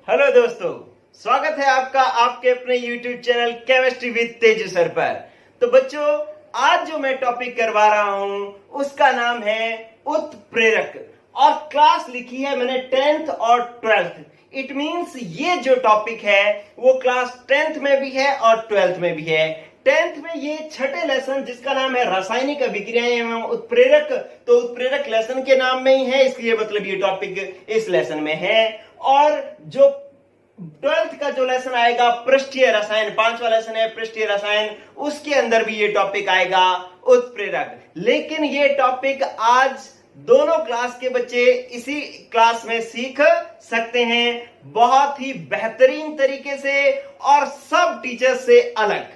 Hello दोस्तों, स्वागत है आपका आपके अपने YouTube channel chemistry with Teju sir पर। तो बच्चों, आज जो मैं टॉपिक करवा रहा हूं उसका नाम है उत्प्रेरक और क्लास लिखी है मैंने 10th और 12th। इट मींस ये जो टॉपिक है वो क्लास 10th में भी है और 12th में भी है। 10th में ये छठे लेसन जिसका नाम है रासायनिक अभिक्रियाएं एवं उत्प्रेरक, तो उत्प्रेरक लेसन के नाम में ही है, इसलिए मतलब ये टॉपिक इस लेसन में है। और जो 12th का जो लेसन आएगा पृष्ठीय रसायन, 5वां लेसन है पृष्ठीय रसायन, उसके अंदर भी ये टॉपिक आएगा उत्प्रेरक। लेकिन ये टॉपिक आज दोनों क्लास के बच्चे इसी क्लास में सीख सकते हैं, बहुत ही बेहतरीन तरीके से और सब टीचर से अलग,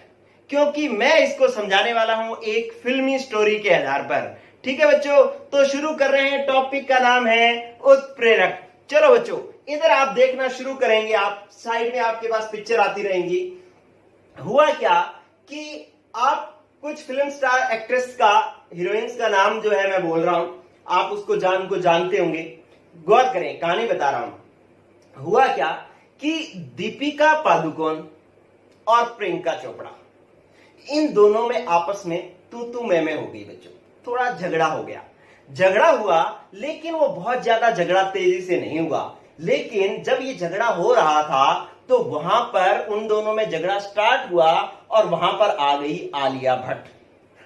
क्योंकि मैं इसको समझाने वाला हूं एक फिल्मी स्टोरी के आधार पर। ठीक है बच्चों, तो शुरू कर रहे हैं। टॉपिक का नाम है उत्प्रेरक। चलो बच्चों, इधर आप देखना शुरू करेंगे, आप साइड में आपके पास पिक्चर आती रहेंगी। हुआ क्या कि आप कुछ फिल्म स्टार एक्ट्रेस का, हीरोइंस का नाम जो है मैं बोल रहा हूं, आप उसको जानते होंगे। गौर करें, कहानी बता रहा हूं। हुआ क्या कि दीपिका पादुकोण और प्रियंका चोपड़ा, इन दोनों में आपस में तू मैं हो गई बच्चों। थोड़ा झगड़ा हो गया। झगड़ा हुआ, लेकिन वो बहुत ज्यादा झगड़ा तेजी से नहीं हुआ। लेकिन जब ये झगड़ा हो रहा था तो वहां पर उन दोनों में झगड़ा स्टार्ट हुआ और वहां पर आ गई आलिया भट्ट।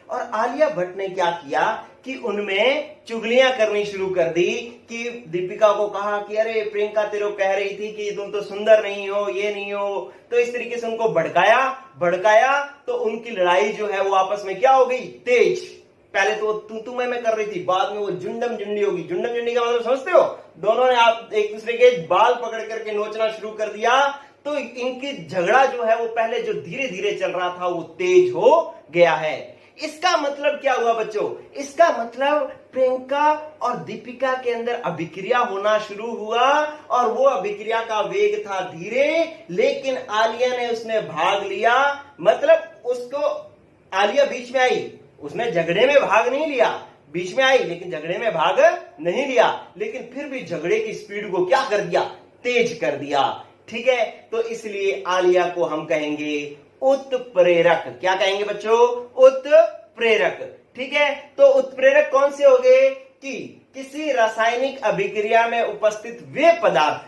और आलिया भट्ट ने क्या किया कि उनमें चुगलियां करनी शुरू कर दी कि दीपिका को कहा कि अरे प्रियंका तेरे को कह रही थी कि तुम तो सुंदर नहीं हो, ये नहीं हो। तो इस तरीके से उनको भड़काया तो उनकी लड़ाई जो है वो आपस में क्या हो गई, तेज। पहले तो तू मैं कर रही थी, बाद में वो जुंडम जुंडी होगी। जुंडम जुंडी का मतलब समझते हो? दोनों ने आप एक दूसरे के बाल पकड़ करके नोचना शुरू कर दिया। तो इनकी झगड़ा जो है वो पहले जो धीरे धीरे चल रहा था वो तेज हो गया है। इसका मतलब क्या हुआ बच्चों? इसका मतलब प्रियंका और दीपिका के अंदर अभिक्रिया होना शुरू हुआ और वो अभिक्रिया का वेग था धीरे, लेकिन आलिया ने उसने भाग लिया। मतलब उसको आलिया बीच में आई, उसने झगड़े में भाग नहीं लिया, बीच में आई लेकिन झगड़े में भाग नहीं लिया, लेकिन फिर भी झगड़े की स्पीड को क्या कर दिया, तेज कर दिया। ठीक है, तो इसलिए आलिया को हम कहेंगे उत्प्रेरक। क्या कहेंगे बच्चों? उत्प्रेरक। ठीक है, तो उत्प्रेरक कौन से हो गए कि किसी रासायनिक अभिक्रिया में उपस्थित वे पदार्थ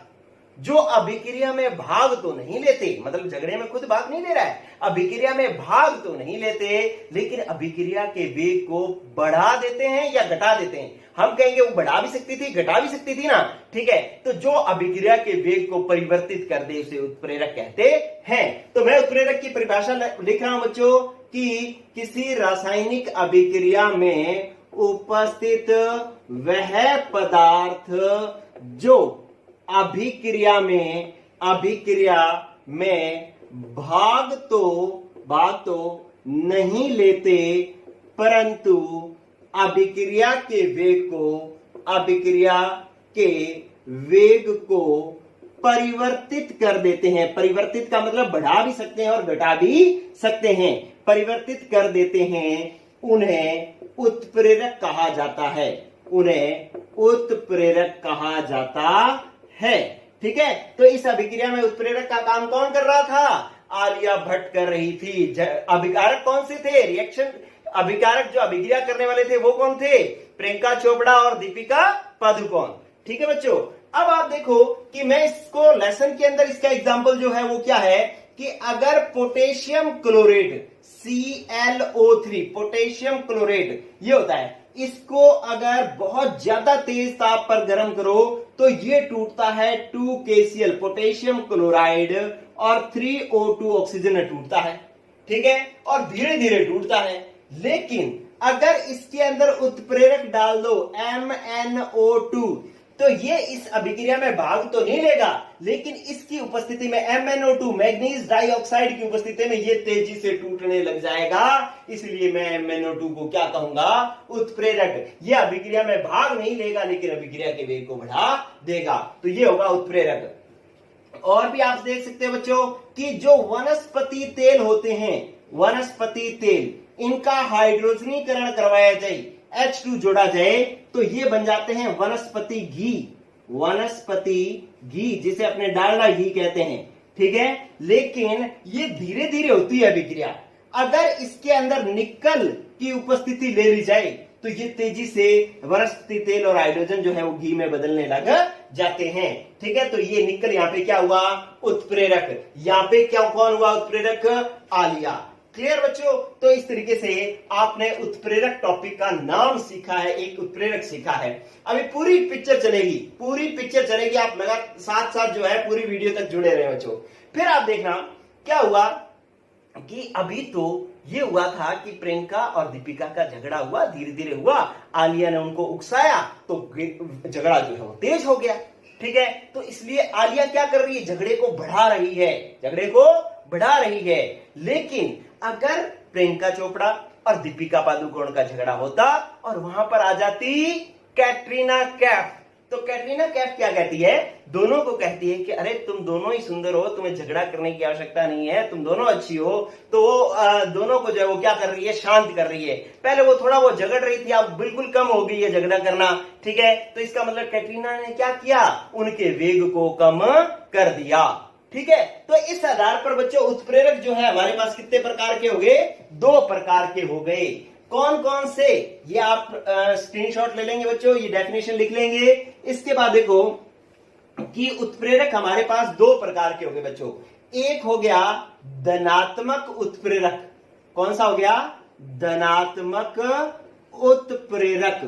जो अभिक्रिया में भाग तो नहीं लेते, मतलब झगड़े में खुद भाग नहीं ले रहा है, अभिक्रिया में भाग तो नहीं लेते, लेकिन अभिक्रिया के वेग को बढ़ा देते हैं या घटा देते हैं। हम कहेंगे वो बढ़ा भी सकती थी, घटा भी सकती थी ना। ठीक है, तो जो अभिक्रिया के वेग को परिवर्तित कर दे उसे उत्प्रेरक कहते हैं। तो मैं उत्प्रेरक की परिभाषा लिख रहा हूं बच्चों कि किसी रासायनिक अभिक्रिया में उपस्थित वह पदार्थ जो अभिक्रिया में भाग तो नहीं लेते, परंतु अभिक्रिया के वेग को परिवर्तित कर देते हैं। परिवर्तित का मतलब बढ़ा भी सकते हैं और घटा भी सकते हैं। परिवर्तित कर देते हैं, उन्हें उत्प्रेरक कहा जाता है। ठीक है, तो इस अभिक्रिया में उत्प्रेरक का काम कौन कर रहा था? आलिया भट्ट कर रही थी। अभिकारक कौन से थे? अभिकारक जो अभिक्रिया करने वाले थे वो कौन थे? प्रियंका चोपड़ा और दीपिका पादुकोण। ठीक है बच्चों, अब आप देखो कि मैं इसको लेसन के अंदर इसका एग्जाम्पल जो है वो क्या है कि अगर potassium chlorate ClO3, potassium chlorate ये होता है, इसको अगर बहुत ज्यादा तेज ताप पर गर्म करो तो ये टूटता है 2KCl पोटेशियम क्लोराइड और 3O2 ऑक्सीजन में टूटता है। ठीक है, और धीरे धीरे टूटता है। लेकिन अगर इसके अंदर उत्प्रेरक डाल दो MnO2 तो ये इस अभिक्रिया में भाग तो नहीं लेगा, लेकिन इसकी उपस्थिति में MnO2 मैग्नीज डाइऑक्साइड की उपस्थिति में ये तेजी से टूटने लग जाएगा। इसलिए मैं MnO2 को क्या कहूंगा? उत्प्रेरक। ये अभिक्रिया में भाग नहीं लेगा लेकिन अभिक्रिया के वेग को बढ़ा देगा, तो ये होगा उत्प्रेरक। और भी आप देख सकते हैं बच्चों कि जो वनस्पति तेल होते हैं, वनस्पति तेल, इनका हाइड्रोजनीकरण करवाया जाए, H2 जोड़ा जाए तो ये बन जाते हैं वनस्पति घी। वनस्पति घी, जिसे अपने डालडा घी कहते हैं, ठीक है। लेकिन ये धीरे धीरे होती है अभिक्रिया। अगर इसके अंदर निकल की उपस्थिति ले ली जाए तो ये तेजी से वनस्पति तेल और हाइड्रोजन जो है वो घी में बदलने लग जाते हैं, ठीक है। तो ये निकल यहाँ पे क्या हुआ, उत्प्रेरक। यहाँ पे क्या कौन हुआ उत्प्रेरक, आलिया। क्लियर बच्चों। तो इस तरीके से आपने उत्प्रेरक टॉपिक का नाम सीखा है, एक उत्प्रेरक सीखा है। अभी पूरी पिक्चर चलेगी, पूरी पिक्चर चलेगी, आप लगा साथ साथ जो है पूरी वीडियो तक जुड़े रहे बच्चों। फिर आप देखना क्या हुआ कि अभी तो ये हुआ था कि प्रियंका और दीपिका का झगड़ा हुआ, धीरे धीरे हुआ, आलिया ने उनको उकसाया तो झगड़ा जो है वो तेज हो गया, ठीक है। तो इसलिए आलिया क्या कर रही है, झगड़े को बढ़ा रही है, झगड़े को बढ़ा रही है। लेकिन अगर प्रियंका चोपड़ा और दीपिका पादुकोण का झगड़ा होता और वहां पर आ जाती कैटरीना कैफ, तो कैटरीना कैफ क्या कहती है, दोनों को कहती है कि अरे तुम दोनों ही सुंदर हो, तुम्हें झगड़ा करने की आवश्यकता नहीं है, तुम दोनों अच्छी हो। तो वो दोनों को जो है वो क्या कर रही है, शांत कर रही है। पहले वो थोड़ा वो झगड़ रही थी, अब बिल्कुल कम हो गई है झगड़ा करना, ठीक है। तो इसका मतलब कैटरीना ने क्या किया, उनके वेग को कम कर दिया, ठीक है। तो इस आधार पर बच्चों उत्प्रेरक जो है हमारे पास कितने प्रकार के हो गए, 2 प्रकार के हो गए। कौन कौन से, ये आप स्क्रीनशॉट ले लेंगे बच्चों, ये डेफिनेशन लिख लेंगे। इसके बाद देखो कि उत्प्रेरक हमारे पास 2 प्रकार के हो गए बच्चों। एक हो गया धनात्मक उत्प्रेरक, कौन सा हो गया, धनात्मक उत्प्रेरक,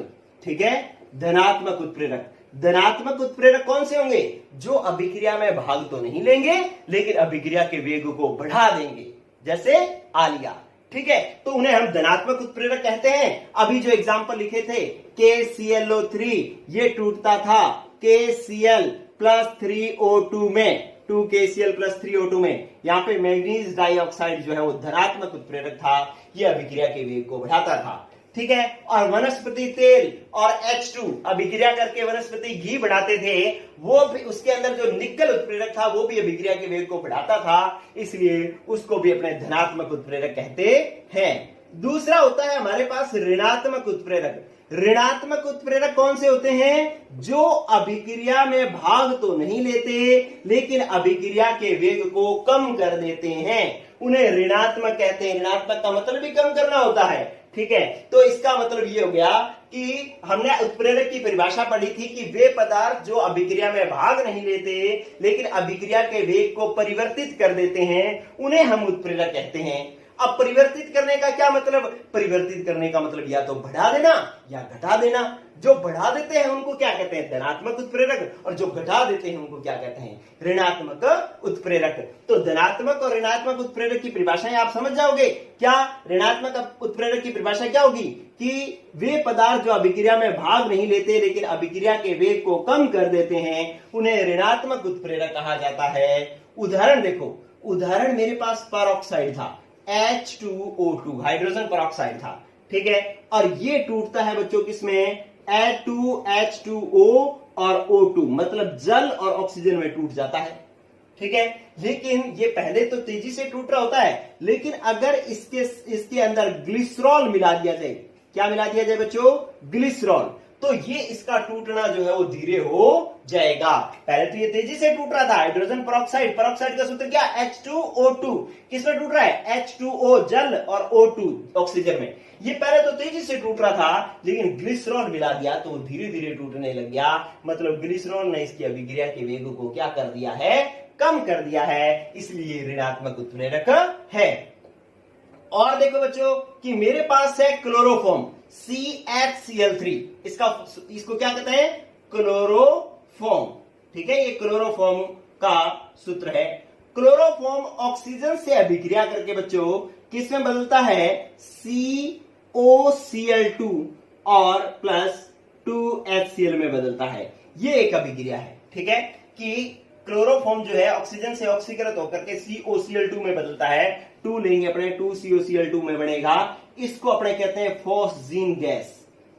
ठीक है, धनात्मक उत्प्रेरक। धनात्मक उत्प्रेरक कौन से होंगे, जो अभिक्रिया में भाग तो नहीं लेंगे लेकिन अभिक्रिया के वेग को बढ़ा देंगे, जैसे आलिया, ठीक है। तो उन्हें हम धनात्मक उत्प्रेरक कहते हैं। अभी जो एग्जाम्पल लिखे थे KClO3, ये टूटता था KCl प्लस 3O2 में, 2KCl प्लस 3O2 में। यहाँ पे मैग्नीज डाइऑक्साइड जो है वो धनात्मक उत्प्रेरक था, ये अभिक्रिया के वेग को बढ़ाता था, ठीक है। और वनस्पति तेल और H2 अभिक्रिया करके वनस्पति घी बनाते थे, वो भी उसके अंदर जो निकल उत्प्रेरक था वो भी अभिक्रिया के वेग को बढ़ाता था, इसलिए उसको भी अपने धनात्मक उत्प्रेरक कहते हैं। दूसरा होता है हमारे पास ऋणात्मक उत्प्रेरक। ऋणात्मक उत्प्रेरक कौन से होते हैं, जो अभिक्रिया में भाग तो नहीं लेते लेकिन अभिक्रिया के वेग को कम कर देते हैं, उन्हें ऋणात्मक कहते हैं। ऋणात्मक का मतलब भी कम करना होता है, ठीक है। तो इसका मतलब ये हो गया कि हमने उत्प्रेरक की परिभाषा पढ़ी थी कि वे पदार्थ जो अभिक्रिया में भाग नहीं लेते लेकिन अभिक्रिया के वेग को परिवर्तित कर देते हैं, उन्हें हम उत्प्रेरक कहते हैं। अब परिवर्तित करने का क्या मतलब, परिवर्तित करने का मतलब या तो बढ़ा देना या घटा देना। जो बढ़ा देते हैं उनको क्या कहते हैं, धनात्मक उत्प्रेरक, और जो घटा देते हैं उनको क्या कहते हैं, ऋणात्मक उत्प्रेरक। तो धनात्मक और ऋणात्मक उत्प्रेरक की परिभाषाएं आप समझ जाओगे। क्या ऋणात्मक उत्प्रेरक की परिभाषा क्या होगी कि वे पदार्थ जो अभिक्रिया में भाग नहीं लेते लेकिन अभिक्रिया के वेग को कम कर देते हैं, उन्हें ऋणात्मक उत्प्रेरक कहा जाता है। उदाहरण देखो, उदाहरण मेरे पास पेरोक्साइड था, H2O2 हाइड्रोजन पेरोक्साइड था, ठीक है। और ये टूटता है बच्चों किसमें, H2O और O2, मतलब जल और ऑक्सीजन में टूट जाता है, ठीक है। लेकिन ये पहले तो तेजी से टूट रहा होता है, लेकिन अगर इसके अंदर ग्लिसरॉल मिला दिया जाए, क्या मिला दिया जाए बच्चों, ग्लिसरॉल, तो ये इसका टूटना जो है वो धीरे हो जाएगा। पहले तो ये तेजी से टूट रहा था, हाइड्रोजन पेरोक्साइड, पेरोक्साइड का सूत्र क्या, H2O2, किसमें टूट रहा है, H2O जल और O2 ऑक्सीजन में। ये पहले तो तेजी से टूट रहा था लेकिन ग्लिसरॉल मिला दिया तो धीरे धीरे टूटने लग गया, मतलब ग्लिसरॉल ने इसकी अभिक्रिया के वेग को क्या कर दिया है, कम कर दिया है, इसलिए ऋणात्मक उत्प्रेरक है। और देखो बच्चों कि मेरे पास है क्लोरोफॉर्म CHCl3, इसको क्या कहते हैं, क्लोरोफॉर्म, ठीक है। ये क्लोरोफॉर्म का सूत्र है। क्लोरोफॉर्म ऑक्सीजन से अभिक्रिया करके बच्चों किसमें बदलता है, COCl2 और प्लस 2HCl में बदलता है। ये एक अभिक्रिया है, ठीक है, कि क्लोरोफॉर्म जो है ऑक्सीजन से ऑक्सीकृत होकर के COCl2 में बदलता है। 2 लेंगे अपने, 2COCl2 में बनेगा, इसको अपने कहते हैं फॉस्जीन गैस।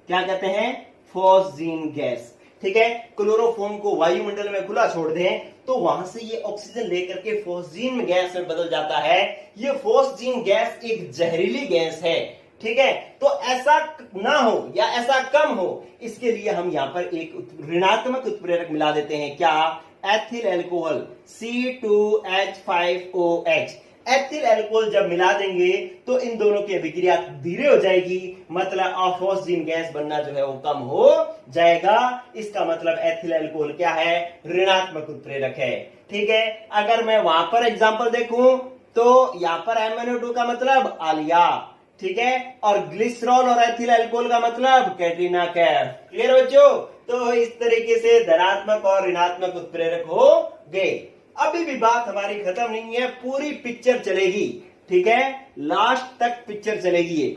क्या कहते हैं, फॉस्जीन गैस, ठीक है। क्लोरोफॉर्म को वायुमंडल में खुला छोड़ दें तो वहां से ये ऑक्सीजन लेकर के फॉस्जीन गैस में बदल जाता है। ये फॉस्जीन गैस एक जहरीली गैस है, ठीक है, तो ऐसा ना हो या ऐसा कम हो, इसके लिए हम यहां पर एक ऋणात्मक उत्प्रेरक मिला देते हैं। क्या? Ethyl alcohol C2H5OH। Ethyl alcohol जब मिला देंगे तो इन दोनों की अभिक्रिया धीरे हो जाएगी, मतलब ऑफोस्जीन गैस बनना जो है वो कम हो जाएगा। इसका मतलब एथिल अल्कोहल क्या है? ऋणात्मक उत्प्रेरक है। ठीक है, अगर मैं वहां पर एग्जांपल देखूं तो यहां पर MnO2 का मतलब आलिया, ठीक है, और ग्लिसरॉल और एथिल अल्कोहल का मतलब कैटरीना कैफ। क्लियर बच्चों? तो इस तरीके से धनात्मक और ऋणात्मक उत्प्रेरक हो गए। अभी भी बात हमारी खत्म नहीं है, पूरी पिक्चर चलेगी। ठीक है, लास्ट तक पिक्चर चलेगी ये।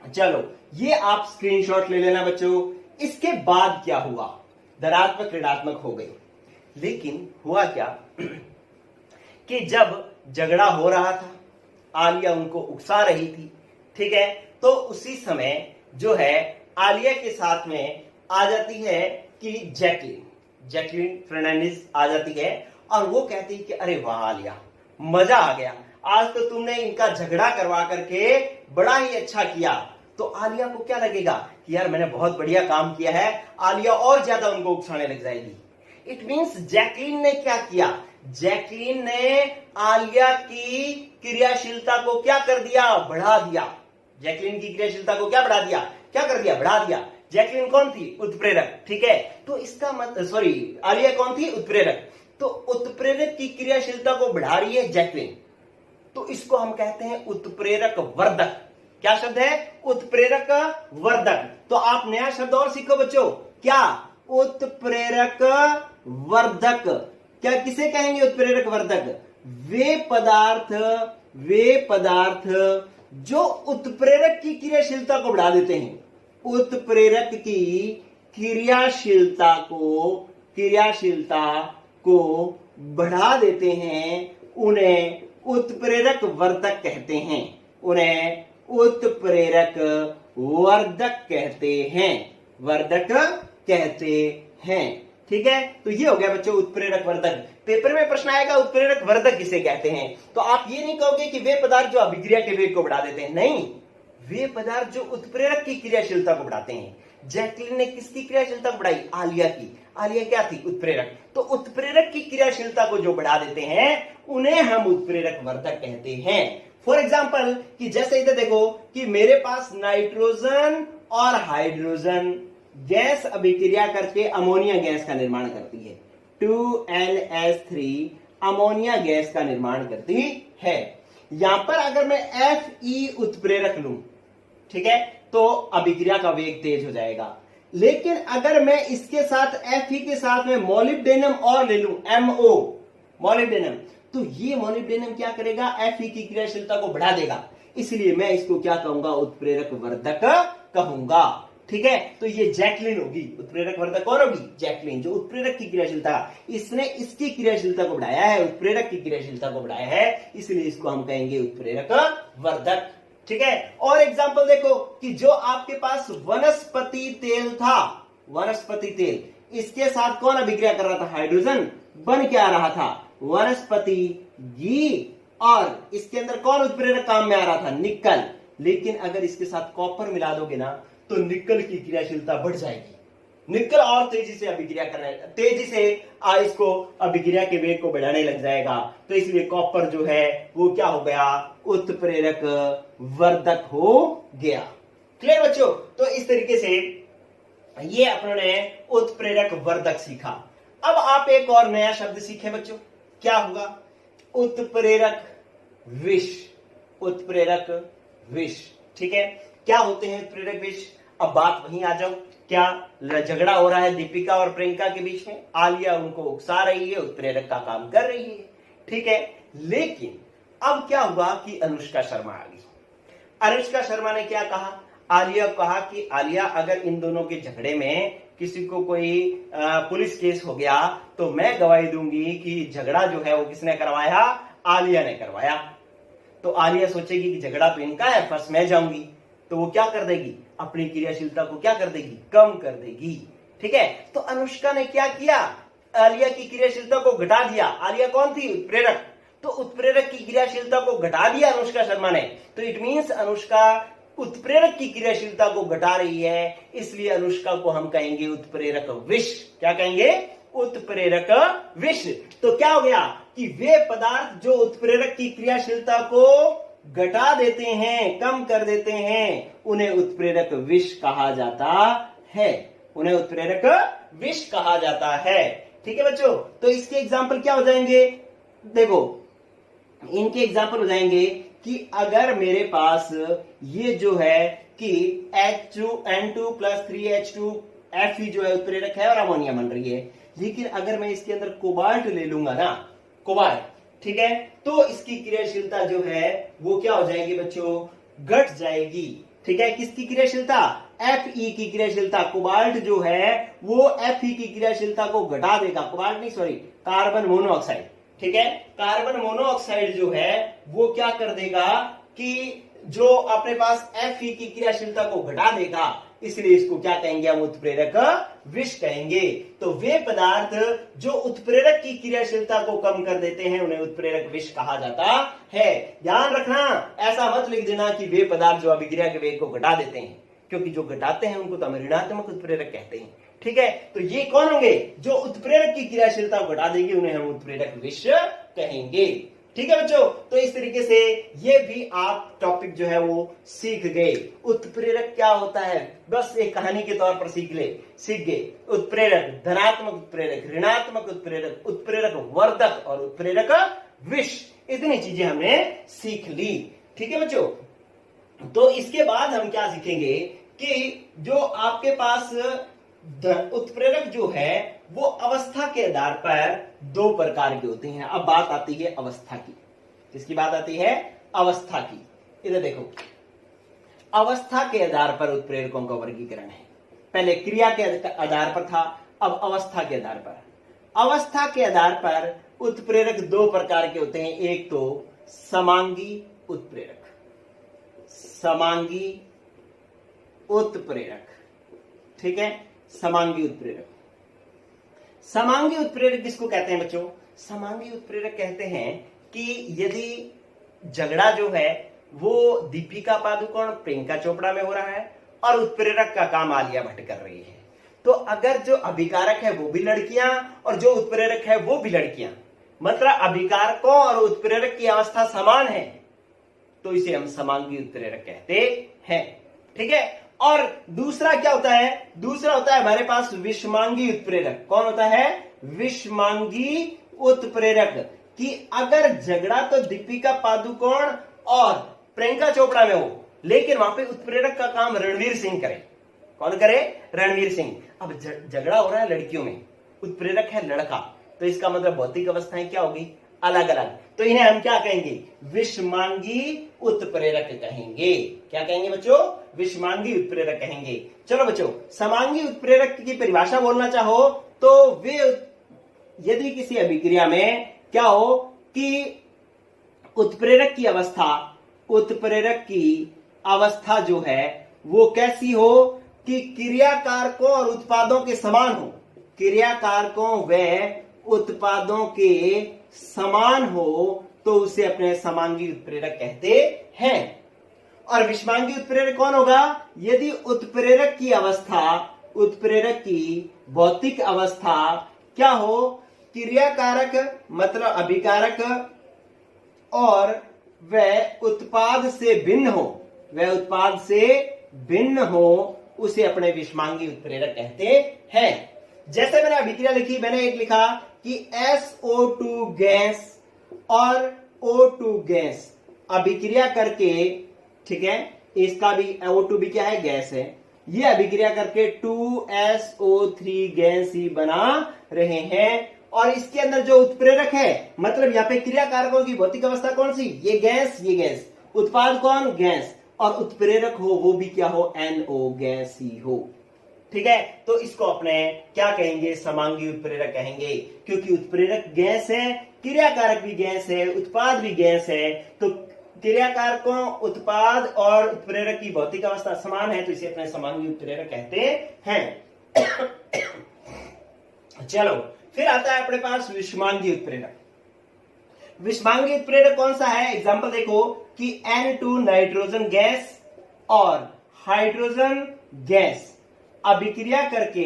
चलो, ये आप स्क्रीनशॉट ले लेना बच्चों। इसके बाद क्या हुआ? धनात्मक ऋणात्मक हो गई, लेकिन हुआ क्या कि जब झगड़ा हो रहा था, आलिया उनको उकसा रही थी, ठीक है, तो उसी समय जो है आलिया के साथ में आ जाती है कि जैकलिन फर्नांडिस आ जाती है और वो कहती है कि अरे वाह आलिया, मजा आ गया, आज तो तुमने इनका झगड़ा करवा करके बड़ा ही अच्छा किया। तो आलिया को क्या लगेगा कि यार मैंने बहुत बढ़िया काम किया है, आलिया और ज्यादा उनको उकसाने लग जाएगी। इट मींस जैकलिन ने क्या किया? जैकलिन ने आलिया की क्रियाशीलता को क्या कर दिया? बढ़ा दिया। जैकलिन की क्रियाशीलता को क्या बढ़ा दिया? क्या कर दिया? बढ़ा दिया। जैकलिन कौन थी? उत्प्रेरक। ठीक है, तो इसका मतलब आलिया कौन थी? उत्प्रेरक। तो उत्प्रेरक की क्रियाशीलता को बढ़ा रही है जैकलिन, तो इसको हम कहते हैं उत्प्रेरक वर्धक। क्या शब्द है? उत्प्रेरक वर्धक। तो आप नया शब्द और सीखो बच्चों। क्या? उत्प्रेरक वर्धक। क्या किसे कहेंगे उत्प्रेरक वर्धक? वे पदार्थ जो उत्प्रेरक की क्रियाशीलता को बढ़ा देते हैं। उत्प्रेरक की क्रियाशीलता को बढ़ा देते हैं, उन्हें उत्प्रेरक वर्धक कहते हैं। उन्हें उत्प्रेरक वर्धक कहते हैं। ठीक है, तो ये हो गया बच्चों उत्प्रेरक वर्धक। पेपर में प्रश्न आएगा उत्प्रेरक वर्धक किसे कहते हैं, तो आप ये नहीं कहोगे कि वे पदार्थ जो अभिक्रिया के वेग को बढ़ा देते हैं, नहीं, वे पदार्थ जो उत्प्रेरक की क्रियाशीलता को बढ़ाते हैं। जैकलिन ने किसकी क्रियाशीलता बढ़ाई? आलिया की। आलिया क्या थी? उत्प्रेरक। तो उत्प्रेरक की क्रियाशीलता को जो बढ़ा देते हैं उन्हें हम उत्प्रेरक वर्धक कहते हैं। फॉर एग्जाम्पल कि जैसे इधर देखो कि मेरे पास नाइट्रोजन और हाइड्रोजन गैस अभिक्रिया करके अमोनिया गैस का निर्माण करती है। 2NH3 अमोनिया गैस का निर्माण करती है। यहां पर अगर मैं Fe उत्प्रेरक लूं, ठीक है, तो अभिक्रिया का वेग तेज हो जाएगा। लेकिन अगर मैं इसके साथ Fe के साथ में मोलिब्डेनम और ले लूं, MO मोलिब्डेनम, तो ये मोलिब्डेनम क्या करेगा? Fe की क्रियाशीलता को बढ़ा देगा। इसलिए मैं इसको क्या कहूंगा? उत्प्रेरक वर्धक कहूंगा। ठीक है, तो ये जैकलिन होगी। उत्प्रेरक वर्धक कौन होगी? जैकलिन, जो उत्प्रेरक की क्रियाशीलता, इसने इसकी क्रियाशीलता को बढ़ाया है, उत्प्रेरक की क्रियाशीलता को बढ़ाया है, इसलिए इसको हम कहेंगे उत्प्रेरक वर्धक। ठीक है, और एग्जांपल देखो कि जो आपके पास वनस्पति तेल था, वनस्पति तेल, इसके साथ कौन अभिक्रिया कर रहा था? हाइड्रोजन बन के आ रहा था, वनस्पति घी, और इसके अंदर कौन उत्प्रेरक काम में आ रहा था? निकल। लेकिन अगर इसके साथ कॉपर मिला दोगे ना, तो निकल की क्रियाशीलता बढ़ जाएगी। निकल और तेजी से अभिक्रिया करने, तेजी से इसको अभिक्रिया के वेग को बढ़ाने लग जाएगा। तो इसलिए कॉपर जो है वो क्या हो गया? उत्प्रेरक वर्धक हो गया। क्लियर बच्चों? तो इस तरीके से ये अपने उत्प्रेरक वर्धक सीखा। अब आप एक और नया शब्द सीखे बच्चों। क्या होगा? उत्प्रेरक विष। उत्प्रेरक विष। ठीक है, क्या होते हैं उत्प्रेरक विष? अब बात वहीं आ जाओ। क्या झगड़ा हो रहा है दीपिका और प्रियंका के बीच में? आलिया उनको उकसा रही है, उत्प्रेरक का काम कर रही है। ठीक है, लेकिन अब क्या हुआ कि अनुष्का शर्मा आ गई। अनुष्का शर्मा ने क्या कहा? आलिया को कहा कि आलिया, अगर इन दोनों के झगड़े में किसी को कोई पुलिस केस हो गया तो मैं गवाही दूंगी कि झगड़ा जो है वो किसने करवाया? आलिया ने करवाया। तो आलिया सोचेगी कि झगड़ा तो इनका है, फर्स्ट मैं जाऊंगी, तो वो क्या कर देगी? अपनी क्रियाशीलता को क्या कर देगी? कम कर देगी। ठीक है, तो अनुष्का ने क्या किया? आलिया की क्रियाशीलता को घटा दिया। आलिया कौन थी? उत्प्रेरक। तो उत्प्रेरक की क्रियाशीलता को घटा दिया अनुष्का शर्मा ने। तो इट मींस अनुष्का उत्प्रेरक की क्रियाशीलता को घटा रही है, इसलिए अनुष्का को हम कहेंगे उत्प्रेरक विष। क्या कहेंगे? उत्प्रेरक विष। तो क्या हो गया कि वे पदार्थ जो उत्प्रेरक की क्रियाशीलता को घटा देते हैं, कम कर देते हैं, उन्हें उत्प्रेरक विष कहा जाता है। उन्हें उत्प्रेरक विष कहा जाता है। ठीक है बच्चों, तो इसके एग्जाम्पल क्या हो जाएंगे? देखो, इनके एग्जाम्पल हो जाएंगे कि अगर मेरे पास ये जो है कि H2N2 + 3H2 Fe जो है उत्प्रेरक है और अमोनिया बन रही है, लेकिन अगर मैं इसके अंदर कोबाल्ट ले लूंगा ना, कोबाल्ट, ठीक है, तो इसकी क्रियाशीलता जो है वो क्या हो जाएगी बच्चों? घट जाएगी। ठीक है, किसकी क्रियाशीलता? Fe की क्रियाशीलता। कोबाल्ट जो है वो Fe की क्रियाशीलता को घटा देगा। कोबाल्ट नहीं, सॉरी, कार्बन मोनोऑक्साइड। ठीक है, कार्बन मोनोऑक्साइड जो है वो क्या कर देगा कि जो अपने पास Fe की क्रियाशीलता को घटा देगा, इसलिए इसको क्या कहेंगे? हम उत्प्रेरक विष कहेंगे। तो वे पदार्थ जो उत्प्रेरक की क्रियाशीलता को कम कर देते हैं, उन्हें उत्प्रेरक विष कहा जाता है। ध्यान रखना, ऐसा मत लिख देना कि वे पदार्थ जो अभिक्रिया के वेग को घटा देते हैं, क्योंकि जो घटाते हैं उनको तो हम ऋणात्मक उत्प्रेरक कहते हैं। ठीक है, तो ये कौन होंगे? जो उत्प्रेरक की क्रियाशीलता को घटा देंगे, उन्हें हम उत्प्रेरक विष कहेंगे। ठीक है बच्चों, तो इस तरीके से ये भी आप टॉपिक जो है वो सीख गए। उत्प्रेरक क्या होता है, बस एक कहानी के तौर पर सीख गए। उत्प्रेरक, धनात्मक उत्प्रेरक, ऋणात्मक उत्प्रेरक, उत्प्रेरक वर्धक और उत्प्रेरक विष, इतनी चीजें हमने सीख ली। ठीक है बच्चों, तो इसके बाद हम क्या सीखेंगे कि जो आपके पास उत्प्रेरक जो है वो अवस्था के आधार पर दो प्रकार के होते हैं। अब बात आती है अवस्था की। किसकी बात आती है? अवस्था की। इधर देखो, अवस्था के आधार पर उत्प्रेरकों का वर्गीकरण है। पहले क्रिया के आधार पर था, अब अवस्था के आधार पर। अवस्था के आधार पर उत्प्रेरक दो प्रकार के होते हैं। एक तो समांगी उत्प्रेरक, समांगी उत्प्रेरक। ठीक है, समांगी उत्प्रेरक। समांगी उत्प्रेरक किसको कहते हैं बच्चों? समांगी उत्प्रेरक कहते हैं कि यदि झगड़ा जो है वो दीपिका पादुकोण प्रियंका चोपड़ा में हो रहा है और उत्प्रेरक का काम आलिया भट्ट कर रही है, तो अगर जो अभिकारक है वो भी लड़कियां और जो उत्प्रेरक है वो भी लड़कियां, मतलब अभिकारकों और उत्प्रेरक की अवस्था समान है, तो इसे हम समांगी उत्प्रेरक कहते हैं। ठीक है, और दूसरा क्या होता है? दूसरा होता है हमारे पास विषमांगी उत्प्रेरक। कौन होता है? विषमांगी उत्प्रेरक। कि अगर झगड़ा तो दीपिका पादुकोण और प्रियंका चोपड़ा में हो, लेकिन वहां पे उत्प्रेरक का काम रणवीर सिंह करे। कौन करे? रणवीर सिंह। अब झगड़ा हो रहा है लड़कियों में, उत्प्रेरक है लड़का, तो इसका मतलब भौतिक अवस्थाएं क्या होगी? अलग अलग। तो इन्हें हम क्या कहेंगे? विषमांगी उत्प्रेरक कहेंगे। क्या कहेंगे बच्चों? विषमांगी उत्प्रेरक कहेंगे। चलो बच्चों, समांगी उत्प्रेरक की परिभाषा बोलना चाहो तो वे यदि किसी अभिक्रिया में क्या हो कि उत्प्रेरक की अवस्था जो है वो कैसी हो कि क्रियाकारकों और उत्पादों के समान हो। क्रियाकारकों व उत्पादों के समान हो तो उसे अपने समांगी उत्प्रेरक कहते हैं। और विषमांगी उत्प्रेरक कौन होगा? यदि उत्प्रेरक की अवस्था, उत्प्रेरक की भौतिक अवस्था क्या हो? क्रियाकारक मतलब अभिकारक और वह उत्पाद से भिन्न हो, वह उत्पाद से भिन्न हो, उसे अपने विषमांगी उत्प्रेरक कहते हैं। जैसे मैंने अभिक्रिया लिखी, मैंने एक लिखा कि SO2 गैस और O2 गैस अभिक्रिया करके, ठीक है, इसका भी O2 भी क्या है? गैस है। ये अभिक्रिया करके 2SO3 गैस ही बना रहे हैं। और इसके अंदर जो उत्प्रेरक है, मतलब यहाँ पे क्रियाकारकों की भौतिक अवस्था कौन सी? ये गैस, ये गैस। उत्पाद कौन? गैस। और उत्प्रेरक हो वो भी क्या हो? NO गैस ही हो। ठीक है, तो इसको अपने क्या कहेंगे? समांगी उत्प्रेरक कहेंगे, क्योंकि उत्प्रेरक गैस है, क्रियाकारक भी गैस है, उत्पाद भी गैस है। तो क्रियाकारकों, उत्पाद और उत्प्रेरक की भौतिक अवस्था समान है, तो इसे अपने समांगी उत्प्रेरक कहते हैं। चलो, फिर आता है अपने पास विषमांगी उत्प्रेरक। विषमांगी उत्प्रेरक कौन सा है? एग्जाम्पल देखो कि N2 नाइट्रोजन गैस और हाइड्रोजन गैस अभिक्रिया करके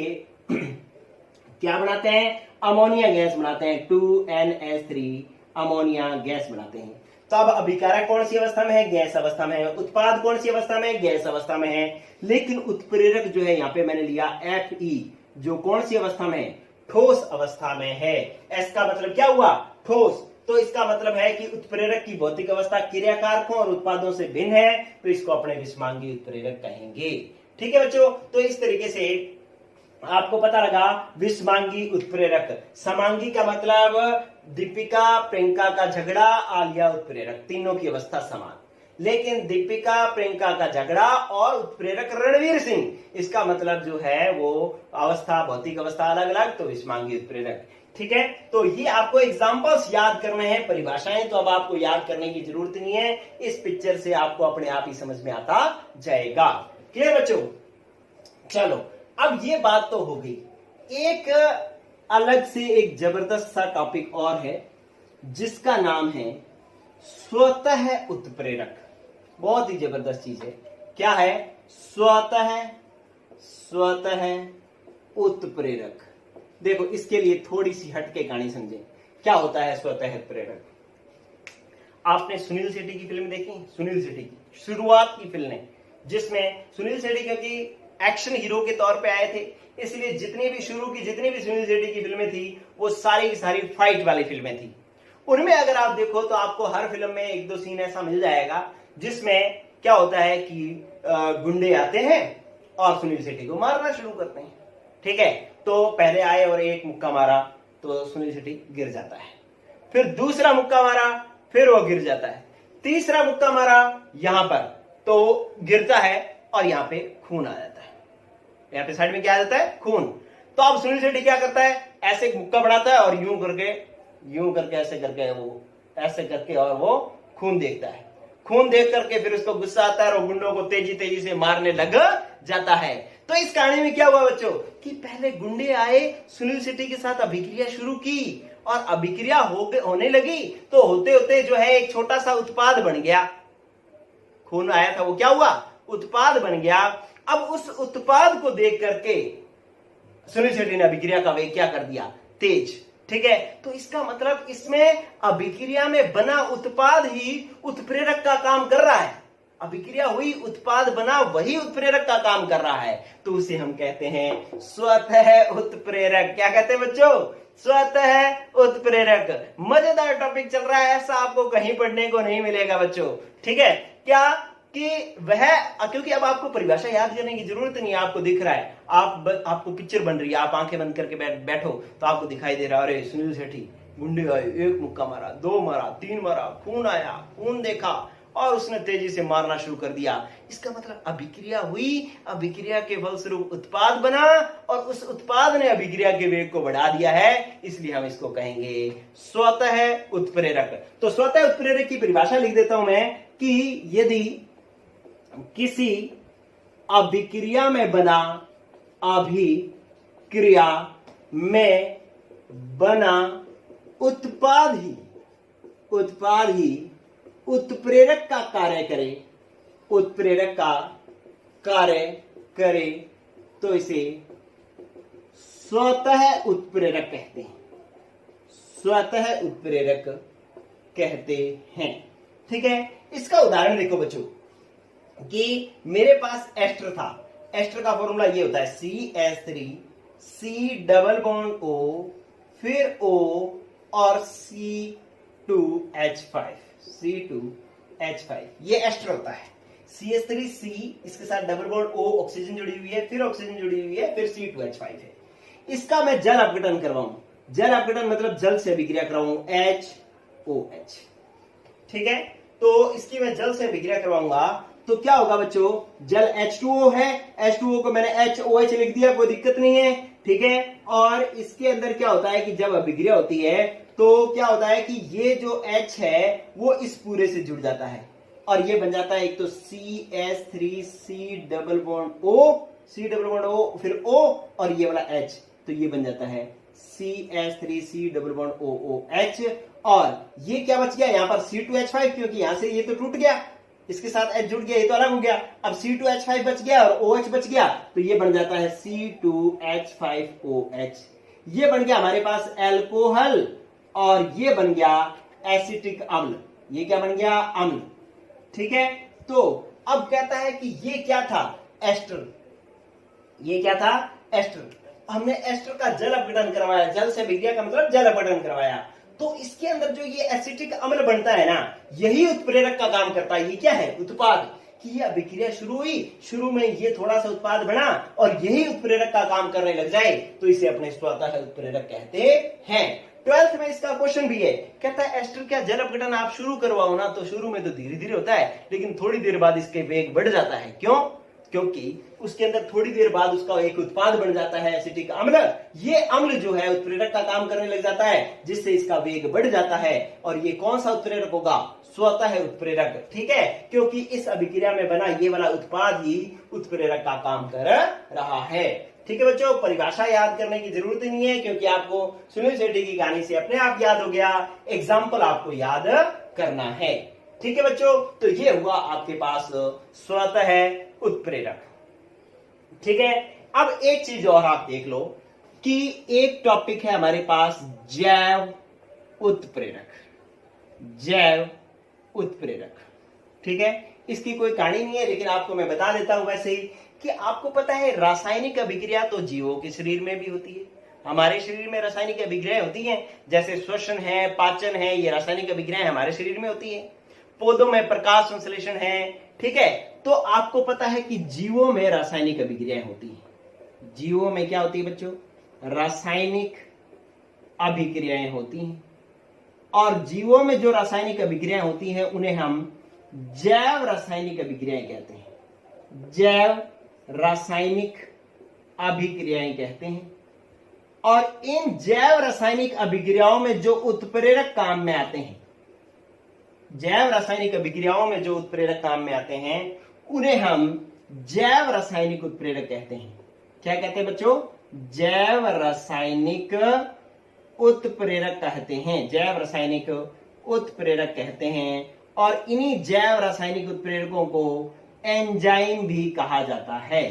क्या बनाते हैं, अमोनिया गैस बनाते हैं, 2NH3 अमोनिया गैस बनाते हैं। तो अब अभिकारक कौन सी अवस्था में है, गैस अवस्था में है। उत्पाद कौन सी अवस्था में है, गैस अवस्था में है। लेकिन उत्प्रेरक जो है यहाँ पे मैंने लिया Fe, जो कौन सी अवस्था में है, ठोस अवस्था में है। एस का मतलब क्या हुआ, ठोस। तो इसका मतलब है कि उत्प्रेरक की भौतिक अवस्था क्रियाकारकों और उत्पादों से भिन्न है, तो इसको अपने विषमांगी उत्प्रेरक कहेंगे। ठीक है बच्चों, तो इस तरीके से आपको पता लगा विषमांगी उत्प्रेरक। समांगी का मतलब दीपिका प्रियंका का झगड़ा, आलिया उत्प्रेरक, तीनों की अवस्था समान। लेकिन दीपिका प्रियंका का झगड़ा और उत्प्रेरक रणवीर सिंह, इसका मतलब जो है वो अवस्था, भौतिक अवस्था अलग अलग, तो विषमांगी उत्प्रेरक। ठीक है, तो ये आपको एग्जांपल्स याद करने हैं, परिभाषाएं तो अब आपको याद करने की जरूरत नहीं है, इस पिक्चर से आपको अपने आप ही समझ में आता जाएगा। क्लियर बच्चों? चलो, अब ये बात तो हो गई। एक अलग से एक जबरदस्त सा टॉपिक और है जिसका नाम है स्वतः उत्प्रेरक। बहुत ही जबरदस्त चीज है। क्या है? स्वतः उत्प्रेरक। देखो, इसके लिए थोड़ी सी हटके कहानी समझें। क्या होता है स्वतः उत्प्रेरक? आपने सुनील शेट्टी की फिल्म देखी? सुनील शेट्टी की शुरुआत की फिल्में, जिसमें सुनील शेट्टी क्योंकि एक्शन हीरो के तौर पे आए थे, इसलिए जितनी भी सुनील शेट्टी की फिल्में थी वो सारी की सारी फाइट वाली फिल्में थी। उनमें अगर आप देखो तो आपको हर फिल्म में एक दो सीन ऐसा मिल जाएगा जिसमें क्या होता है कि गुंडे आते हैं और सुनील शेट्टी को मारना शुरू करते हैं। ठीक है, तो पहले आए और एक मुक्का मारा तो सुनील शेट्टी गिर जाता है, फिर दूसरा मुक्का मारा, फिर वो गिर जाता है, तीसरा मुक्का मारा यहां पर तो गिरता है और यहां पे खून आ जाता है। यहाँ पे साइड में क्या आ जाता है? खून। तो अब सुनील शेट्टी क्या करता है? ऐसे एक मुक्का बढ़ाता है और यूं करके ऐसे करके वो ऐसे करके और वो खून देखता है। खून देख करके फिर उसको गुस्सा आता है और गुंडों को तेजी से मारने लग जाता है। तो इस कहानी में क्या हुआ बच्चों कि पहले गुंडे आए, सुनील शेट्टी के साथ अभिक्रिया शुरू की और अभिक्रिया होने लगी, तो होते होते जो है एक छोटा सा उत्पाद बन गया। खून आया था, वो क्या हुआ? उत्पाद बन गया। अब उस उत्पाद को देख करके सुनील शेट्टी ने अभिक्रिया का वेग क्या कर दिया? तेज। ठीक है, तो इसका मतलब इसमें अभिक्रिया में बना उत्पाद ही उत्प्रेरक का काम कर रहा है। अभिक्रिया हुई, उत्पाद बना, वही उत्प्रेरक का काम कर रहा है, तो उसे हम कहते हैं स्वतः उत्प्रेरक। क्या कहते हैं बच्चों? स्वतः उत्प्रेरक। मजेदार टॉपिक चल रहा है, ऐसा आपको कहीं पढ़ने को नहीं मिलेगा बच्चों। ठीक है, क्या कि वह, क्योंकि अब आपको परिभाषा याद करने की जरूरत नहीं है, आपको दिख रहा है, आपको पिक्चर बन रही है, आप आंखें बंद करके बैठो तो आपको दिखाई दे रहा है, अरे सुनील शेट्टी गुंडे आए, एक मुक्का मारा, दो मारा, तीन मारा, खून आया, खून देखा और उसने तेजी से मारना शुरू कर दिया। इसका मतलब अभिक्रिया हुई, अभिक्रिया के फलस्वरूप उत्पाद बना और उस उत्पाद ने अभिक्रिया के वेग को बढ़ा दिया है, इसलिए हम इसको कहेंगे स्वतः उत्प्रेरक। तो स्वतः उत्प्रेरक की परिभाषा लिख देता हूं मैं कि यदि किसी अभिक्रिया में बना अभिक्रिया में बना उत्पाद ही उत्प्रेरक का कार्य करे, उत्प्रेरक का कार्य करे, तो इसे स्वतः उत्प्रेरक कहते हैं। स्वतः उत्प्रेरक कहते हैं। ठीक है, इसका उदाहरण देखो बच्चों कि मेरे पास एस्टर था। एस्टर का फॉर्मूला ये होता है CH3 C double bond O फिर O और C2H5 ये एस्टर होता है। CH3C इसके साथ डबल बॉन्ड O, ऑक्सीजन जुड़ी हुई है, फिर ऑक्सीजन जुड़ी हुई है, फिर C2H5 है। इसका मैं जल अपघटन करवाऊं, जल अपघटन मतलब जल से अभिक्रिया कराऊं HOH। ठीक है, तो इसकी मैं जल से अभिक्रिया करवाऊंगा तो क्या होगा बच्चों? जल H2O है, H2O को मैंने HOH लिख दिया, कोई दिक्कत नहीं है। ठीक है, और इसके अंदर क्या होता है कि जब अभिक्रिया होती है तो क्या होता है कि ये जो H है वो इस पूरे से जुड़ जाता है और ये बन जाता है एक तो CH3C डबल बॉन्ड O फिर O और ये वाला H, तो ये बन जाता है CH3C डबल बॉन्ड OOH। और ये क्या बच गया? यहां पर C2H5, क्योंकि यहां से ये तो टूट गया, इसके साथ H जुड़ गया, ये तो अलग हो गया। अब C2H5 बच गया और OH बच गया, तो ये बन जाता है C2H5OH। ये बन गया हमारे पास एल्कोहल और ये बन गया एसिटिक अम्ल। ये क्या बन गया? अम्ल। ठीक है, तो अब कहता है कि ये क्या था? एस्टर। ये क्या था? एस्टर। हमने एस्टर का जल अपघटन करवाया, जल से अभिक्रिया का मतलब जल अपघटन करवाया, तो इसके अंदर जो ये एसिटिक अम्ल बनता है ना, यही उत्प्रेरक का काम करता है। ये क्या है? उत्पाद। कि ये अभिक्रिया शुरू हुई, शुरू में ये थोड़ा सा उत्पाद बना और यही उत्प्रेरक का काम करने लग जाए, तो इसे अपने स्वतः उत्प्रेरक कहते हैं। 12th में इसका क्वेश्चन भी है, कहता है एस्टर क्या जल अपघटन आप शुरू करवाओ ना, तो शुरू में तो धीरे धीरे होता है, लेकिन थोड़ी देर बाद इसके वेग बढ़ जाता है। क्यों? क्योंकि उसके अंदर थोड़ी देर बाद उसका एक उत्पाद बन जाता है एसिटिक अम्ल। ये अम्ल जो है उत्प्रेरक का काम करने लग जाता है, जिससे इसका वेग बढ़ जाता है। और ये कौन सा उत्प्रेरक होगा? स्वतः उत्प्रेरक। ठीक है, क्योंकि इस अभिक्रिया में बना ये वाला उत्पाद ही उत्प्रेरक का काम कर रहा है। ठीक है बच्चों, परिभाषा याद करने की जरूरत ही नहीं है, क्योंकि आपको सुनील शेट्टी की कहानी से अपने आप याद हो गया। एग्जाम्पल आपको याद करना है। ठीक है बच्चों, तो ये हुआ आपके पास स्वतः उत्प्रेरक। ठीक है, अब एक चीज और आप देख लो कि एक टॉपिक है हमारे पास जैव उत्प्रेरक। जैव उत्प्रेरक। ठीक है, इसकी कोई कहानी नहीं है, लेकिन आपको मैं बता देता हूं वैसे ही कि आपको पता है रासायनिक अभिक्रिया तो जीवों के शरीर में भी होती है। हमारे शरीर में रासायनिक अभिक्रियाएं होती हैं, जैसे श्वसन है, पाचन है, ये रासायनिक अभिक्रियाएं हमारे शरीर में होती है। पौधों में प्रकाश संश्लेषण है। ठीक है, तो आपको पता है कि जीवों में रासायनिक अभिक्रियाएं होती हैं। जीवों में क्या होती है बच्चों? रासायनिक अभिक्रियाएं होती हैं। और जीवों में जो रासायनिक अभिक्रियाएं होती हैं उन्हें हम जैव रासायनिक अभिक्रियाएं कहते हैं। जैव रासायनिक अभिक्रियाएं कहते हैं। और इन जैव रासायनिक अभिक्रियाओं में जो उत्प्रेरक काम में आते हैं, जैव रासायनिक अभिक्रियाओं में जो उत्प्रेरक काम में आते हैं, उन्हें हम जैव रासायनिक उत्प्रेरक कहते हैं। क्या कहते हैं बच्चों? जैव रासायनिक उत्प्रेरक कहते हैं। जैव रासायनिक उत्प्रेरक कहते हैं। और इन्हीं जैव रासायनिक उत्प्रेरकों को एंजाइम भी कहा जाता है।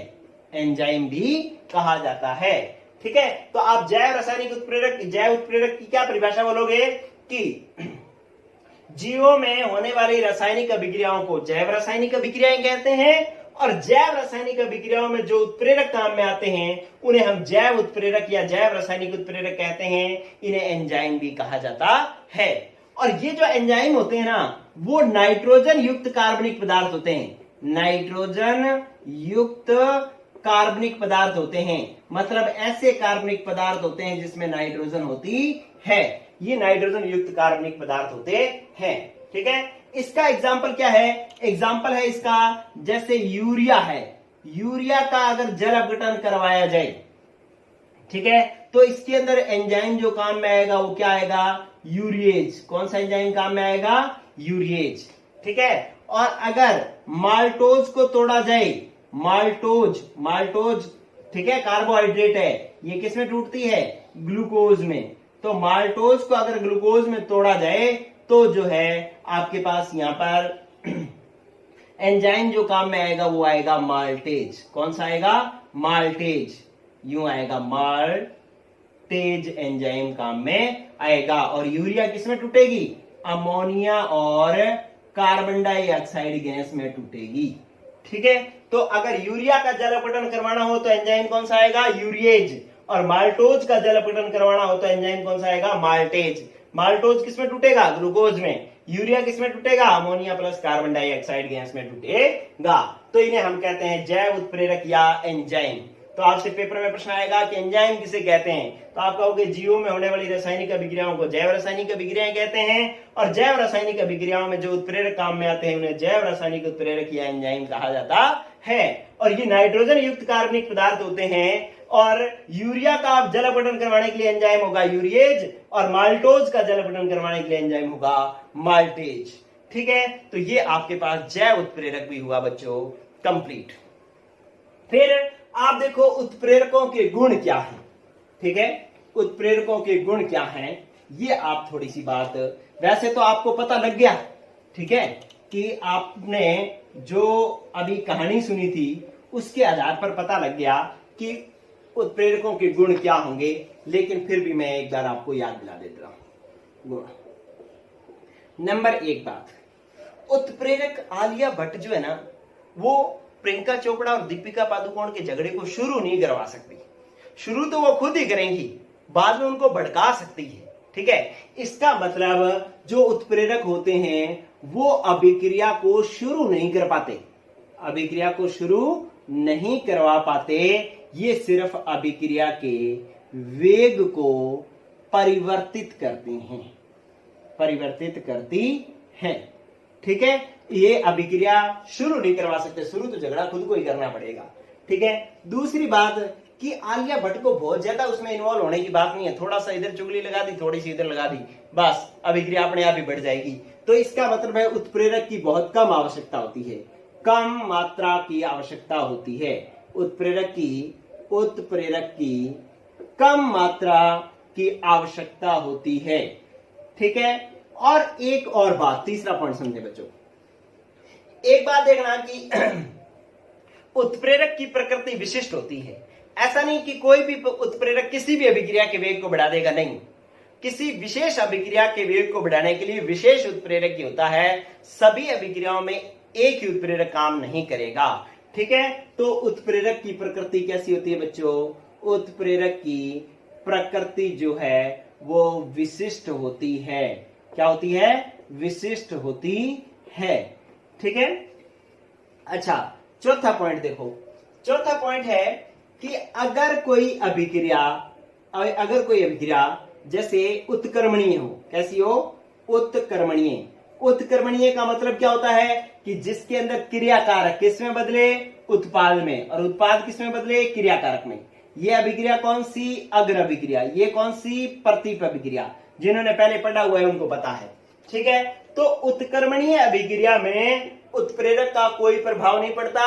एंजाइम भी कहा जाता है। ठीक है, तो आप जैव रासायनिक उत्प्रेरक, जैव उत्प्रेरक की क्या परिभाषा बोलोगे? कि जीवों में होने वाली रासायनिक अभिक्रियाओं को जैव रासायनिक अभिक्रियाएं कहते हैं, और जैव रासायनिक अभिक्रियाओं में जो उत्प्रेरक काम में आते हैं उन्हें हम जैव उत्प्रेरक या जैव रासायनिक उत्प्रेरक कहते हैं। इन्हें एंजाइम भी कहा जाता है। और ये जो एंजाइम होते हैं ना, वो नाइट्रोजन युक्त कार्बनिक पदार्थ होते हैं। नाइट्रोजन युक्त कार्बनिक पदार्थ होते हैं, मतलब ऐसे कार्बनिक पदार्थ होते हैं जिसमें नाइट्रोजन होती है। ये नाइट्रोजन युक्त कार्बनिक पदार्थ होते हैं। ठीक है, इसका एग्जाम्पल क्या है? एग्जाम्पल है इसका, जैसे यूरिया है। यूरिया का अगर जल अपघटन करवाया जाए, ठीक है, तो इसके अंदर एंजाइम जो काम में आएगा वो क्या आएगा? यूरिएज। कौन सा एंजाइम काम में आएगा? यूरिएज। ठीक है, और अगर माल्टोज को तोड़ा जाए, माल्टोज ठीक है, कार्बोहाइड्रेट है, ये किस में टूटती है? ग्लूकोज में। तो माल्टोज को अगर ग्लूकोज में तोड़ा जाए तो जो है आपके पास यहां पर एंजाइम जो काम में आएगा वो आएगा माल्टेज। कौन सा आएगा? माल्टेज। यूं आएगा, माल्टेज एंजाइम काम में आएगा। और यूरिया किस में टूटेगी? अमोनिया और कार्बन डाइऑक्साइड गैस में टूटेगी। ठीक है, तो अगर यूरिया का जल अपघटन करवाना हो तो एंजाइम कौन सा आएगा? यूरिएज। और माल्टोज का जल अपघटन करवाना हो तो एंजाइम कौन सा आएगा? माल्टेज। माल्टोज किस में टूटेगा? ग्लूकोज में। यूरिया किस में टूटेगा? Ammonia plus carbon dioxide gas में टूटेगा। तो इन्हें हम कहते हैं जैव उत्प्रेरक या एंजाइम। तो आपसे पेपर में प्रश्न आएगा कि एंजाइम किसे कहते हैं, तो आप कहोगे जीवों में होने वाली रासायनिक अभिक्रियाओं को जैव रासायनिक अभिक्रियाएं कहते हैं, और जैव रासायनिक अभिक्रियाओं में जो उत्प्रेरक काम में आते हैं उन्हें जैव रासायनिक उत्प्रेरक या एंजाइम कहा जाता है। और ये नाइट्रोजन युक्त कार्बनिक पदार्थ होते हैं। और यूरिया का आप जल अपघटन करवाने के लिए एंजाइम होगा यूरिएज, और माल्टोज का जल अपघटन करवाने के लिए एंजाइम होगा माल्टेज। ठीक है, तो ये आपके पास जैव उत्प्रेरक भी हुआ बच्चों कंप्लीट। फिर आप देखो उत्प्रेरकों के गुण क्या हैं। ठीक है, उत्प्रेरकों के गुण क्या हैं, ये आप थोड़ी सी बात, वैसे तो आपको पता लग गया। ठीक है, कि आपने जो अभी कहानी सुनी थी उसके आधार पर पता लग गया कि उत्प्रेरकों के गुण क्या होंगे, लेकिन फिर भी मैं एक बार आपको याद दिला देता हूं। गुण नंबर 1 बात, उत्प्रेरक आलिया भट्ट जो है ना, वो प्रियंका चोपड़ा और दीपिका पादुकोण के झगड़े को शुरू नहीं करवा सकती। शुरू तो वो खुद ही करेंगी, बाद में उनको भड़का सकती है। ठीक है, इसका मतलब जो उत्प्रेरक होते हैं वो अभिक्रिया को शुरू नहीं कर पाते, अभिक्रिया को शुरू नहीं करवा पाते। ये सिर्फ अभिक्रिया के वेग को परिवर्तित करती हैं, परिवर्तित करती हैं। ठीक है, ये अभिक्रिया शुरू नहीं करवा सकते, शुरू तो झगड़ा खुद को ही करना पड़ेगा। ठीक है, दूसरी बात कि आलिया भट्ट को बहुत ज्यादा उसमें इन्वॉल्व होने की बात नहीं है, थोड़ा सा इधर चुगली लगा दी, थोड़ी सी इधर लगा दी, बस अभिक्रिया अपने आप ही बढ़ जाएगी। तो इसका मतलब है उत्प्रेरक की बहुत कम आवश्यकता होती है, कम मात्रा की आवश्यकता होती है। उत्प्रेरक की कम मात्रा की आवश्यकता होती है। ठीक है, और एक और बात, तीसरा पॉइंट समझे बच्चों, एक बात देखना कि उत्प्रेरक की प्रकृति विशिष्ट होती है। ऐसा नहीं कि कोई भी उत्प्रेरक किसी भी अभिक्रिया के वेग को बढ़ा देगा, नहीं। किसी विशेष अभिक्रिया के वेग को बढ़ाने के लिए विशेष उत्प्रेरक ही होता है। सभी अभिक्रियाओं में एक ही उत्प्रेरक काम नहीं करेगा। ठीक है, तो उत्प्रेरक की प्रकृति कैसी होती है बच्चों? उत्प्रेरक की प्रकृति जो है वो विशिष्ट होती है। क्या होती है? विशिष्ट होती है। ठीक है, अच्छा चौथा पॉइंट देखो, चौथा पॉइंट है कि अगर कोई अभिक्रिया जैसे उत्कर्मणीय हो, कैसी हो? उत्कर्मणीय। उत्कर्मणीय का मतलब क्या होता है कि जिसके अंदर क्रियाकारक किस में बदले? उत्पाद में, और उत्पाद किस में बदले? क्रियाकारक में। ये अभिक्रिया कौन सी? अग्र अभिक्रिया। ये कौन सी? प्रतीप अभिक्रिया। जिन्होंने पहले पढ़ा हुआ है उनको पता है। ठीक है, तो उत्कर्मणीय अभिक्रिया में उत्प्रेरक का कोई प्रभाव नहीं पड़ता।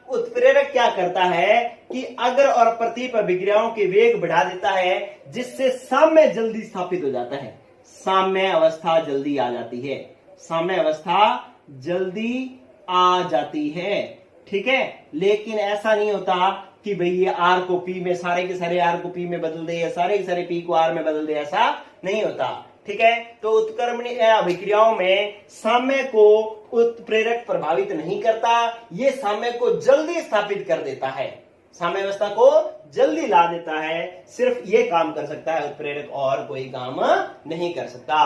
उत्प्रेरक क्या करता है कि अग्र और प्रतीप अभिक्रियाओं के वेग बढ़ा देता है, जिससे साम्य जल्दी स्थापित हो जाता है, साम्य अवस्था जल्दी आ जाती है, साम्य अवस्था जल्दी आ जाती है। ठीक है, लेकिन ऐसा नहीं होता कि भाई ये आर को पी में, सारे के सारे आर को पी में बदल दे या सारे के सारे पी को आर में बदल दे, ऐसा नहीं होता। ठीक है, तो उत्कर्मणीय अभिक्रियाओं में साम्य को उत्प्रेरक प्रभावित नहीं करता, ये साम्य को जल्दी स्थापित कर देता है, साम्य अवस्था को जल्दी ला देता है। सिर्फ ये काम कर सकता है उत्प्रेरक, और कोई काम नहीं कर सकता।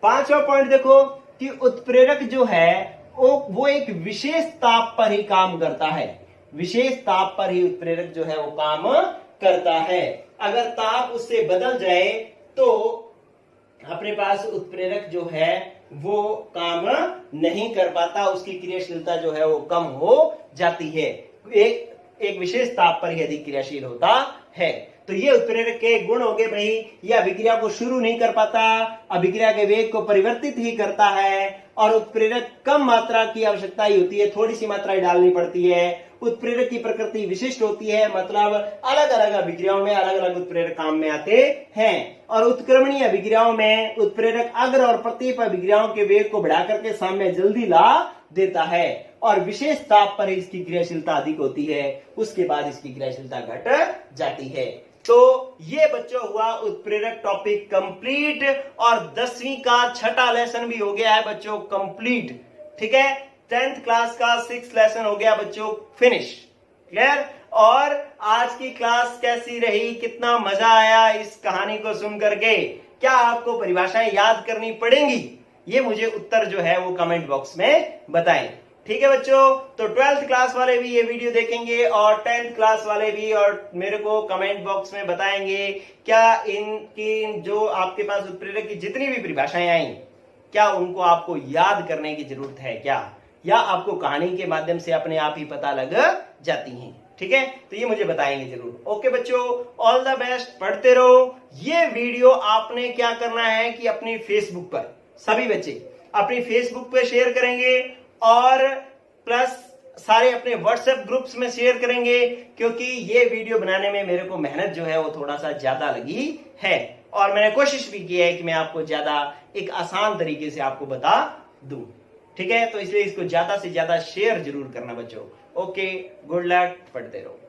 पांचवा पॉइंट देखो कि उत्प्रेरक जो है वो एक विशेष ताप पर ही काम करता है, विशेष ताप पर ही उत्प्रेरक जो है वो काम करता है। अगर ताप उससे बदल जाए तो अपने पास उत्प्रेरक जो है वो काम नहीं कर पाता, उसकी क्रियाशीलता जो है वो कम हो जाती है, एक विशेष ताप पर ही अधिक क्रियाशील होता है। तो ये उत्प्रेरक के गुण हो गए भाई। ये अभिक्रिया को शुरू नहीं कर पाता, अभिक्रिया के वेग को परिवर्तित ही करता है, और उत्प्रेरक कम मात्रा की आवश्यकता ही होती है, थोड़ी सी मात्रा ही डालनी पड़ती है। उत्प्रेरक की प्रकृति विशिष्ट होती है, मतलब अलग अलग अभिक्रियाओं में अलग अलग उत्प्रेरक काम में आते हैं। और उत्क्रमणीय अभिक्रियाओं में उत्प्रेरक अग्र और प्रतीप अभिक्रियाओं के वेग को बढ़ा करके साम्य जल्दी ला देता है, और विशेष ताप पर इसकी क्रियाशीलता अधिक होती है, उसके बाद इसकी क्रियाशीलता घट जाती है। तो ये बच्चों हुआ उत्प्रेरक टॉपिक कंप्लीट, और 10वीं का छठा लेसन भी हो गया है बच्चों कंप्लीट। ठीक है, 10th क्लास का 6th लेसन हो गया बच्चों फिनिश। क्लियर? और आज की क्लास कैसी रही? कितना मजा आया इस कहानी को सुन करके? क्या आपको परिभाषाएं याद करनी पड़ेंगी? ये मुझे उत्तर जो है वो कमेंट बॉक्स में बताएं। ठीक है बच्चों, तो 12th क्लास वाले भी ये वीडियो देखेंगे और 10th क्लास वाले भी, और मेरे को कमेंट बॉक्स में बताएंगे क्या इनकी जो आपके पास उत्प्रेरक की जितनी भी परिभाषाएं आई, क्या उनको आपको याद करने की जरूरत है क्या, या आपको कहानी के माध्यम से अपने आप ही पता लग जाती हैं? ठीक है, तो ये मुझे बताएंगे जरूर। ओके बच्चों, ऑल द बेस्ट, पढ़ते रहो। ये वीडियो आपने क्या करना है कि अपनी फेसबुक पर, सभी बच्चे अपनी फेसबुक पे शेयर करेंगे, और प्लस सारे अपने व्हाट्सएप ग्रुप्स में शेयर करेंगे, क्योंकि ये वीडियो बनाने में मेरे को मेहनत जो है वो थोड़ा सा ज्यादा लगी है, और मैंने कोशिश भी की है कि मैं आपको ज्यादा एक आसान तरीके से आपको बता दूं। ठीक है, तो इसलिए इसको ज्यादा से ज्यादा शेयर जरूर करना बच्चों। ओके, गुड लक, पढ़ते रहो।